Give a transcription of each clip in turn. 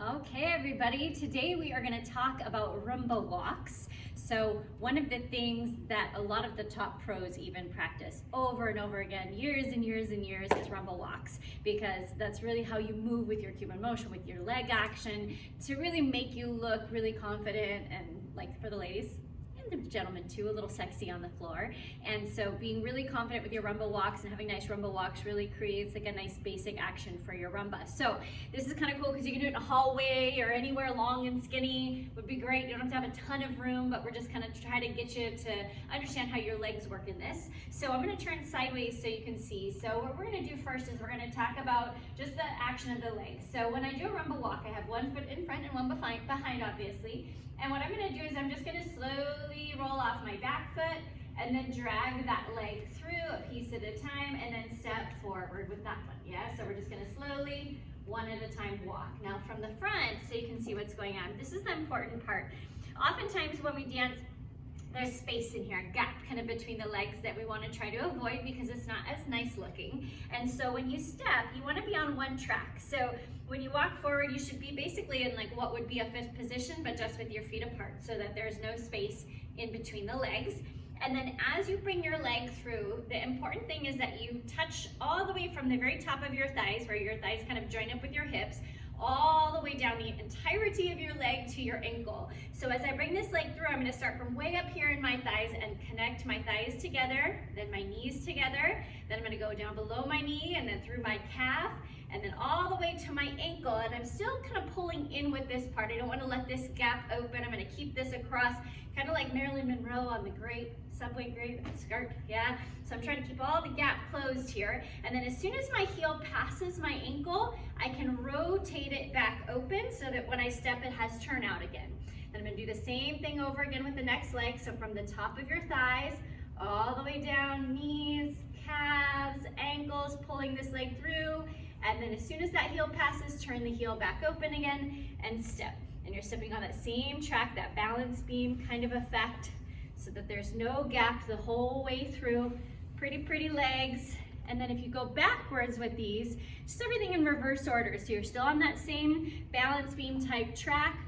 Okay, everybody, today we are going to talk about Rumba walks. So one of the things that a lot of the top pros even practice over and over again, years and years and years, is Rumba walks, because that's really how you move with your Cuban motion, with your leg action, to really make you look really confident and, like, for the ladies, the gentlemen too, a little sexy on the floor. And so being really confident with your rumba walks and having nice rumba walks really creates like a nice basic action for your rumba. So this is kind of cool because you can do it in a hallway or anywhere long and skinny would be great. You don't have to have a ton of room, but we're just kind of trying to get you to understand how your legs work in this. So I'm going to turn sideways so you can see. So what we're going to do first is we're going to talk about just the action of the legs. So when I do a rumba walk, I have one foot in front and one behind, obviously. And what I'm going to do is I'm just going to slowly roll off my back foot and then drag that leg through a piece at a time and then step forward with that one. Yeah, so we're just going to slowly, one at a time, walk. Now from the front, so you can see what's going on. This is the important part. Oftentimes when we dance, there's space in here, a gap kind of between the legs that we want to try to avoid because it's not as nice looking. And so when you step, you want to be on one track. So when you walk forward, you should be basically in like what would be a fifth position, but just with your feet apart so that there's no space in between the legs. And then as you bring your leg through, the important thing is that you touch all the way from the very top of your thighs, where your thighs kind of join up with your hips, all the way down the entirety of your leg to your ankle. So as I bring this leg through, I'm going to start from way up here in my thighs and connect my thighs together, then my knees together, then I'm going to go down below my knee and then through my calf, and then all the way to my ankle. And I'm still kind of pulling in with this part. I don't want to let this gap open. I'm going to keep this across, kind of like Marilyn Monroe on the subway grape skirt, yeah? So I'm trying to keep all the gap closed here. And then as soon as my heel passes my ankle, I can rotate it back open so that when I step, it has turnout again. Then I'm gonna do the same thing over again with the next leg. So from the top of your thighs, all the way down, knees, calves, ankles, pulling this leg through. And then as soon as that heel passes, turn the heel back open again and step. And you're stepping on that same track, that balance beam kind of effect, so that there's no gap the whole way through. Pretty legs. And then if you go backwards with these, just everything in reverse order. So you're still on that same balance beam type track.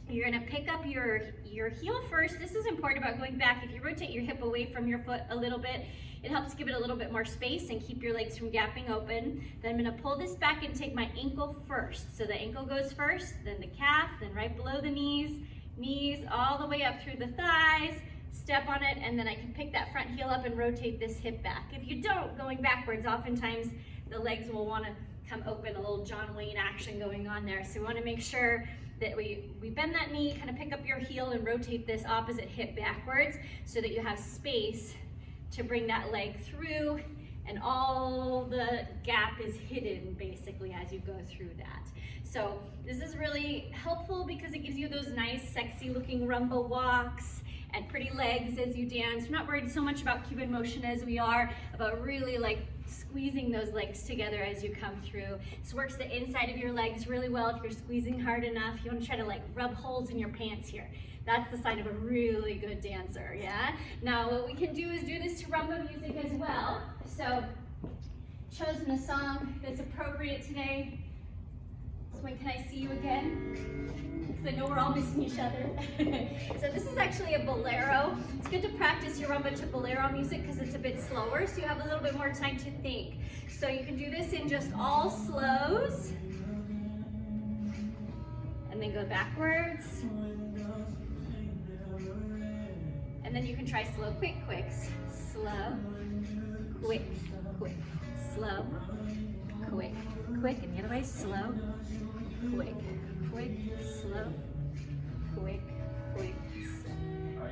You're gonna pick up your heel first. This is important about going back. If you rotate your hip away from your foot a little bit, it helps give it a little bit more space and keep your legs from gapping open. Then I'm gonna pull this back and take my ankle first. So the ankle goes first, then the calf, then right below the knees all the way up through the thighs, step on it, and then I can pick that front heel up and rotate this hip back. If you don't, going backwards, oftentimes the legs will wanna come open, a little John Wayne action going on there. So we wanna make sure that we bend that knee, kind of pick up your heel and rotate this opposite hip backwards so that you have space to bring that leg through, and all the gap is hidden basically as you go through that. So this is really helpful because it gives you those nice, sexy looking rumba walks and pretty legs as you dance. We're not worried so much about Cuban motion as we are about really like squeezing those legs together as you come through. This works the inside of your legs really well. If you're squeezing hard enough, you want to try to like rub holes in your pants here. That's the sign of a really good dancer, yeah? Now what we can do is do this to rumba music as well. So chosen a song that's appropriate today. So when can I see you again? Because I know we're all missing each other. So this is actually a bolero. It's good to practice your rumba to bolero music because it's a bit slower, so you have a little bit more time to think. So you can do this in just all slows, and then go backwards. And then you can try slow, quick, slow, quick, slow, quick, and the other way, slow, quick, slow, quick, slow.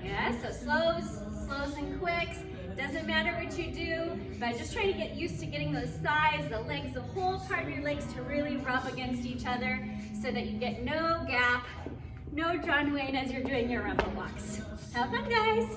Yeah, so slows and quicks. Doesn't matter what you do, but just try to get used to getting those thighs, the legs, the whole part of your legs to really rub against each other so that you get no gap, no John Wayne as you're doing your rumba walks. Have fun, guys.